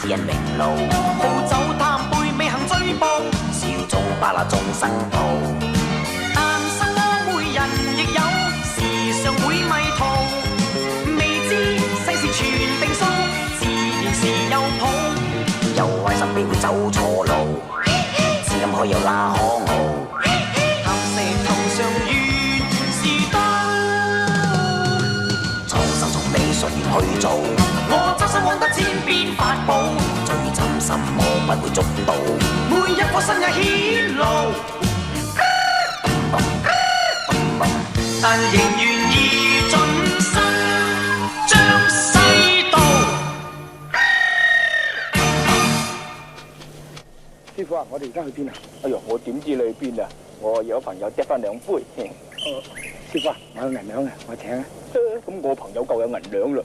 人名路，好酒貪杯未行追捕，小眾巴拿眾生道。但生魔會人亦有，時常會迷途，未知世事全定數，自然是有譜。有壞心必會走錯路，只咁可有那可傲，談石頭上原是刀，創新從你順去做，我周身往得千變法寶，最真心我不會捉到，每一顆身也顯露，但仍願意盡身將世道。師傅啊，我哋而家去邊啊？哎呦，我點知你去邊啊？我有朋友掟翻2杯。師傅啊，我有銀兩啊，我請啊。咁我朋友夠有銀兩啦。